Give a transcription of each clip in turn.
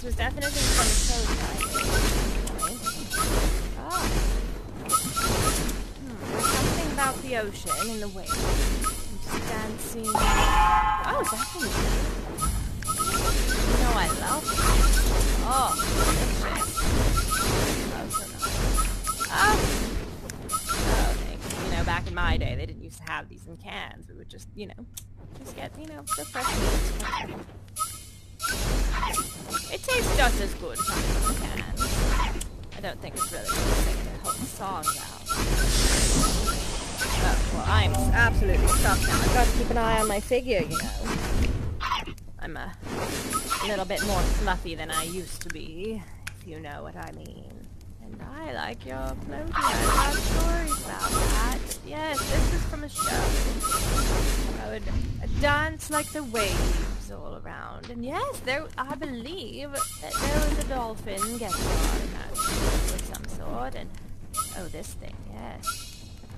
was definitely some prototyping. Oh. There's something about the ocean and the waves. I'm just dancing. Oh, definitely. You know I love it. Oh, delicious. Oh, so nice. Oh, thanks. You know, back in my day, they didn't used to have these in cans. We would just, you know, get, you know, the fresh meat. It tastes just as good from the cans. I don't think it's really going to sing the whole song out. Oh, well, I'm absolutely stuck now. I've got to keep an eye on my figure, you know. I'm a little bit more fluffy than I used to be, if you know what I mean. And I like your floaty. I've heard stories about that. Yes, this is from a show. I would dance like the waves all around. And yes, I believe that there was a dolphin guest star in that show of some sort. And oh, this thing, yes.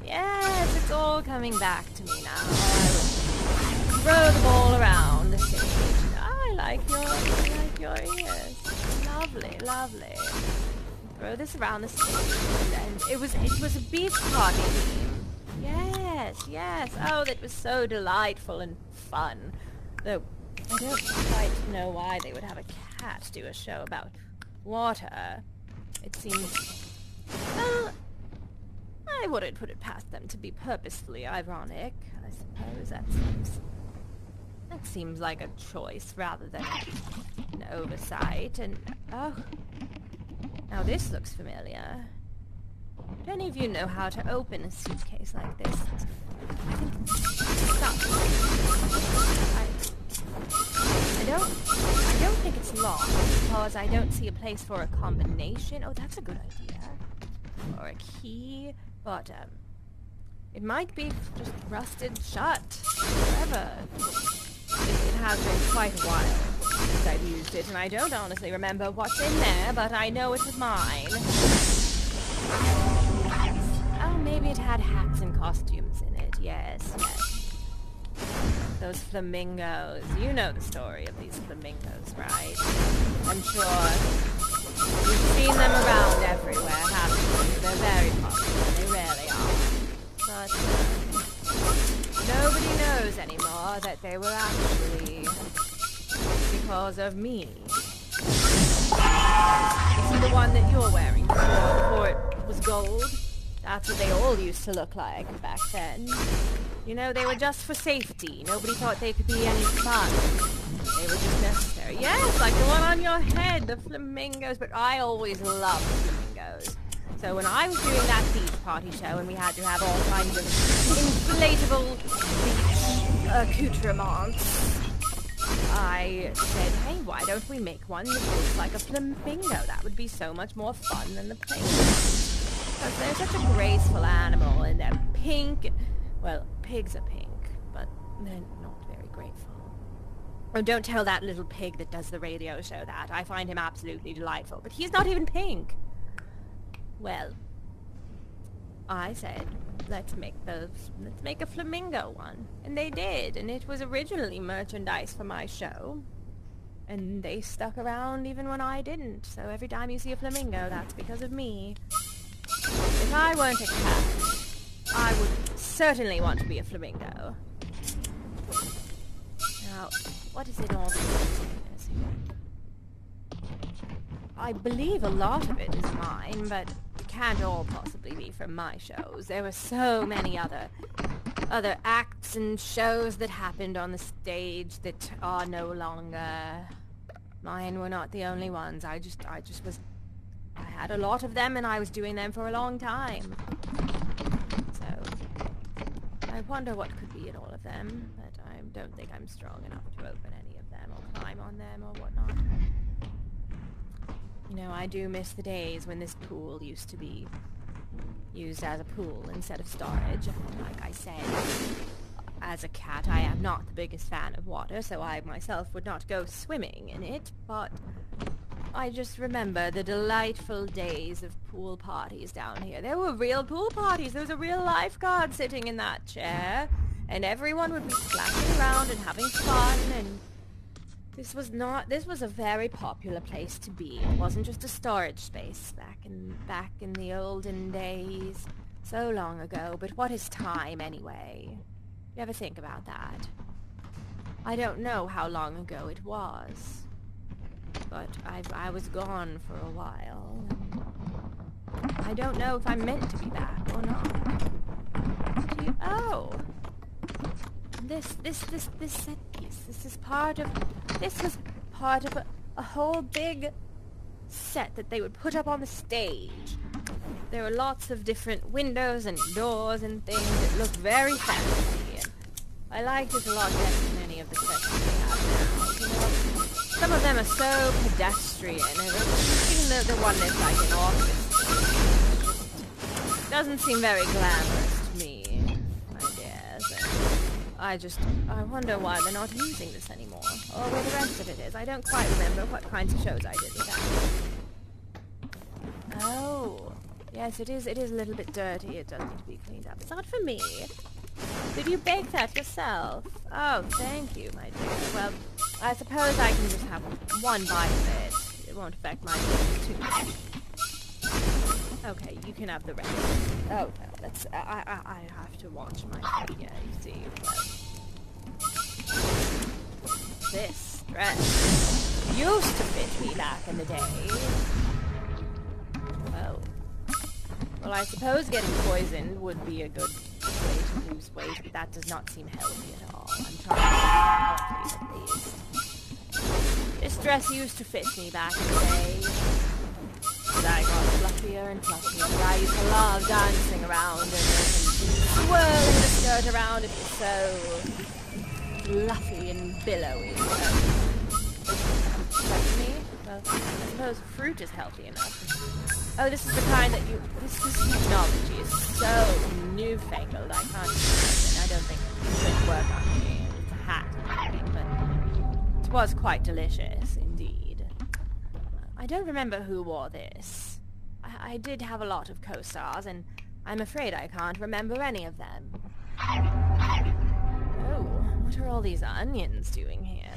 Yes, it's all coming back to me now. I would throw the ball around the stage. I like your ears. Lovely, lovely. Throw this around the stage, and it was a beach party theme. Yes. Oh, that was so delightful and fun. Though I don't quite know why they would have a cat do a show about water. It seems, well, I wouldn't put it past them to be purposefully ironic. I suppose that seems like a choice rather than an oversight. And oh. Now this looks familiar. Do any of you know how to open a suitcase like this? I think it's stuck. I don't think it's locked because I don't see a place for a combination. Oh, that's a good idea. Or a key, but it might be just rusted shut forever. It has been quite a while since I've used it, and I don't honestly remember what's in there, but I know it was mine. Oh, maybe it had hats and costumes in it. Yes. Those flamingos. You know the story of these flamingos, right? I'm sure you've seen them around everywhere, haven't you? They're very popular. They really are. But nobody knows anymore that they were actually because of me. You see the one that you're wearing before it was gold? That's what they all used to look like back then. You know, they were just for safety. Nobody thought they could be any fun. They were just necessary. Yes, like the one on your head, the flamingos. But I always loved flamingos. So when I was doing that beach party show and we had to have all kinds of inflatable beach accoutrements, I said, hey, why don't we make one that looks like a flamingo? That would be so much more fun than the plain ones. Because they're such a graceful animal and they're pink. Well, pigs are pink, but they're not very grateful. Oh, don't tell that little pig that does the radio show that. I find him absolutely delightful, but he's not even pink. Well, I said, let's make a flamingo one. And they did, and it was originally merchandise for my show. And they stuck around even when I didn't. So every time you see a flamingo, that's because of me. If I weren't a cat, I would certainly want to be a flamingo. Now, what is it all? I believe a lot of it is mine, but it can't all possibly be from my shows. There were so many other acts and shows that happened on the stage that are no longer. Mine were not the only ones. I had a lot of them and I was doing them for a long time. So I wonder what could be in all of them, but I don't think I'm strong enough to open any of them or climb on them or whatnot. You know, I do miss the days when this pool used to be used as a pool instead of storage. Like I said, as a cat, I am not the biggest fan of water, so I myself would not go swimming in it, but I just remember the delightful days of pool parties down here. There were real pool parties. There was a real lifeguard sitting in that chair, and everyone would be splashing around and having fun, and This was a very popular place to be. It wasn't just a storage space back in the olden days. So long ago, but what is time anyway? You ever think about that? I don't know how long ago it was, but I was gone for a while. I don't know if I'm meant to be back or not. Oh, this set piece. This was part of a whole big set that they would put up on the stage. There were lots of different windows and doors and things. It looked very fancy. And I liked it a lot better than any of the sets we have now. You know, some of them are so pedestrian. And even the one that's like an office doesn't seem very glamorous to me, my dear. So I wonder why they're not using this anymore, or where the rest of it is. I don't quite remember what kinds of shows I did with that. Oh. Yes, it is a little bit dirty. It does need to be cleaned up. It's not for me. Did you bake that yourself? Oh, thank you, my dear. Well, I suppose I can just have one bite of it. It won't affect my taste too much. Okay, you can have the rest. Oh, no, that's... I have to watch my figure, you see. But this dress used to fit me back in the day. Oh. Well, I suppose getting poisoned would be a good way to lose weight, but that does not seem healthy at all. I'm trying to be healthy, at least. This dress used to fit me back in the day, but I got fluffier and fluffier, and I used to love dancing around in it, and swirling the skirt around. It was so fluffy and billowy. Like me? Well, I suppose fruit is healthy enough. Oh, this is the kind that you... This technology is so newfangled, I can't imagine. I don't think it would work on me. It's a hat and everything, but it was quite delicious, indeed. I don't remember who wore this. I did have a lot of co-stars, and I'm afraid I can't remember any of them. Oh, what are all these onions doing here?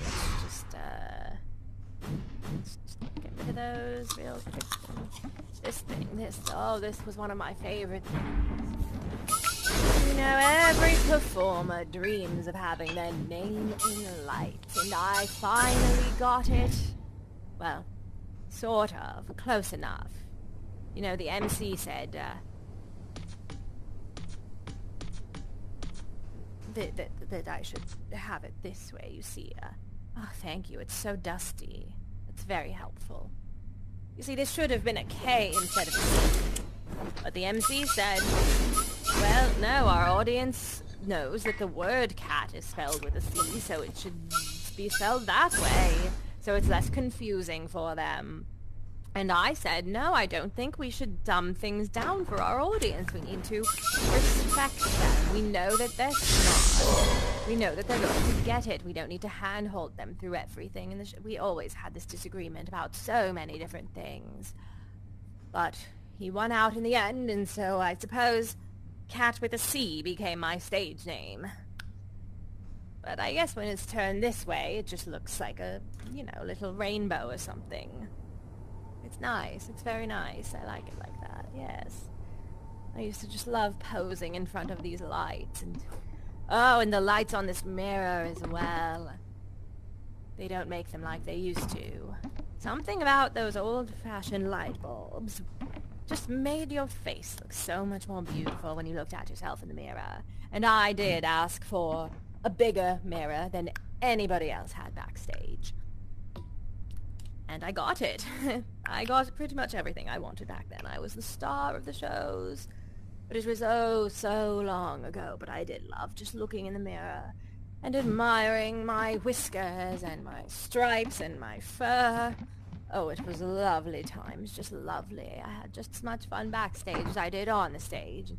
Let's just get rid of those real quick. This was one of my favorite things. You know, every performer dreams of having their name in lights, and I finally got it. Well, sort of, close enough. You know, the MC said, that I should have it this way, you see. Oh, thank you, it's so dusty. It's very helpful. You see, this should have been a K instead of a C. But the MC said, well, no, our audience knows that the word cat is spelled with a C, so it should be spelled that way, so it's less confusing for them. And I said, no, I don't think we should dumb things down for our audience. We need to respect them. We know that they're smart. We know that they're going to get it. We don't need to handhold them through everything. And we always had this disagreement about so many different things. But he won out in the end, and so I suppose Cat with a C became my stage name. But I guess when it's turned this way, it just looks like a, you know, little rainbow or something. It's nice. It's very nice. I like it like that, yes. I used to just love posing in front of these lights, and... Oh, and the lights on this mirror as well. They don't make them like they used to. Something about those old-fashioned light bulbs just made your face look so much more beautiful when you looked at yourself in the mirror. And I did ask for a bigger mirror than anybody else had backstage. And I got it. I got pretty much everything I wanted back then. I was the star of the shows. But it was so long ago. But I did love just looking in the mirror and admiring my whiskers and my stripes and my fur. Oh, it was lovely times, just lovely. I had just as much fun backstage as I did on the stage.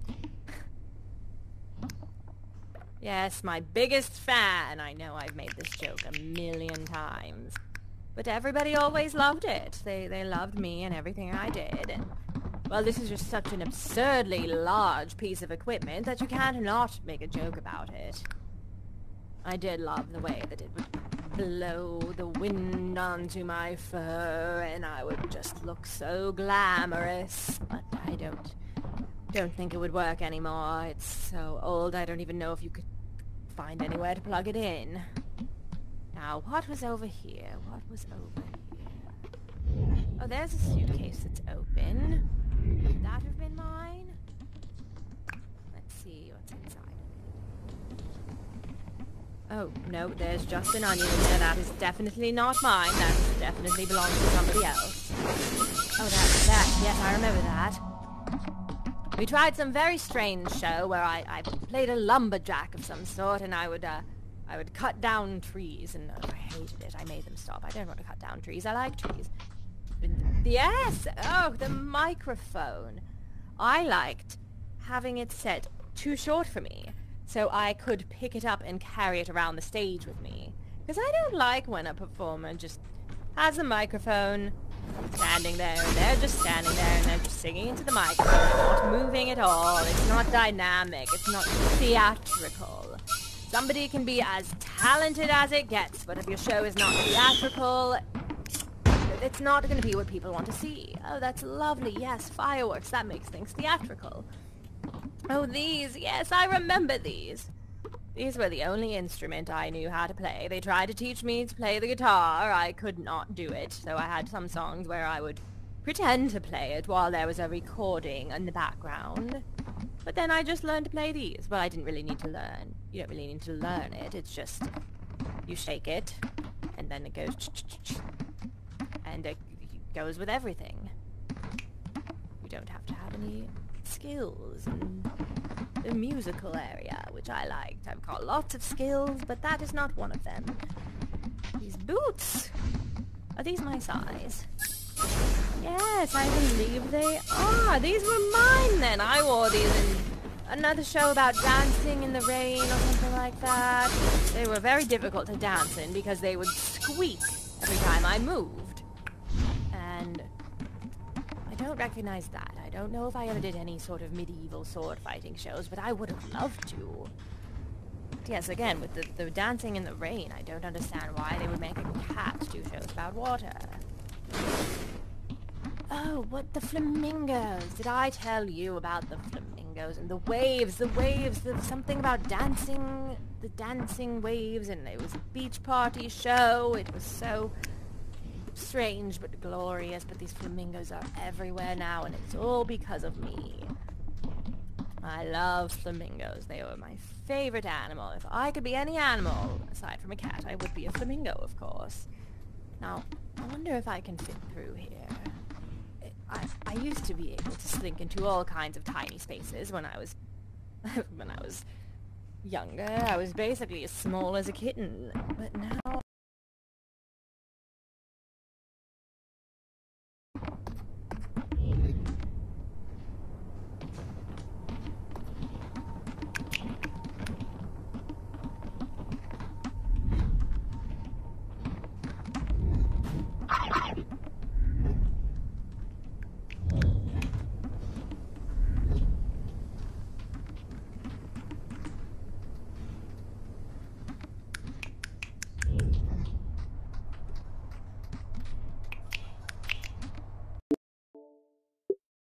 Yes, my biggest fan. I know I've made this joke a million times. But everybody always loved it. They loved me and everything I did. And, well, this is just such an absurdly large piece of equipment that you can't not make a joke about it. I did love the way that it would blow the wind onto my fur, and I would just look so glamorous. But I don't think it would work anymore. It's so old, I don't even know if you could find anywhere to plug it in. Now, what was over here? What was over here? Oh, there's a suitcase that's open. Could that have been mine? Let's see what's inside. Oh, no, there's just an onion in there. That is definitely not mine. That definitely belongs to somebody else. Oh, that. Yes, I remember that. We tried some very strange show where I played a lumberjack of some sort, and I would cut down trees, and I hated it. I made them stop. I don't want to cut down trees. I like trees. Yes! Oh, the microphone. I liked having it set too short for me, so I could pick it up and carry it around the stage with me. Because I don't like when a performer just has a microphone standing there, and they're just standing there, and they're just singing into the microphone, not moving at all. It's not dynamic. It's not theatrical. Somebody can be as talented as it gets, but if your show is not theatrical, it's not going to be what people want to see. Oh, that's lovely. Yes, fireworks. That makes things theatrical. Oh, these. Yes, I remember these. These were the only instrument I knew how to play. They tried to teach me to play the guitar. I could not do it, so I had some songs where I would pretend to play it while there was a recording in the background. But then I just learned to play these. Well, I didn't really need to learn. You don't really need to learn it. It's just, you shake it, and then it goes ch-ch-ch-ch. And it goes with everything. You don't have to have any skills in the musical area, which I liked. I've got lots of skills, but that is not one of them. These boots! Are these my size? Yes, I believe they are. These were mine then. I wore these in another show about dancing in the rain or something like that. They were very difficult to dance in because they would squeak every time I moved. And I don't recognize that. I don't know if I ever did any sort of medieval sword fighting shows, but I would have loved to. Yes, again, with the dancing in the rain, I don't understand why they would make a cat do shows about water. Oh, what, the flamingos. Did I tell you about the flamingos and the waves, something about dancing, the dancing waves, and it was a beach party show. It was so strange but glorious, but these flamingos are everywhere now, and it's all because of me. I love flamingos. They were my favorite animal. If I could be any animal, aside from a cat, I would be a flamingo, of course. Now, I wonder if I can fit through here. I used to be able to slink into all kinds of tiny spaces when I was younger. I was basically as small as a kitten, but now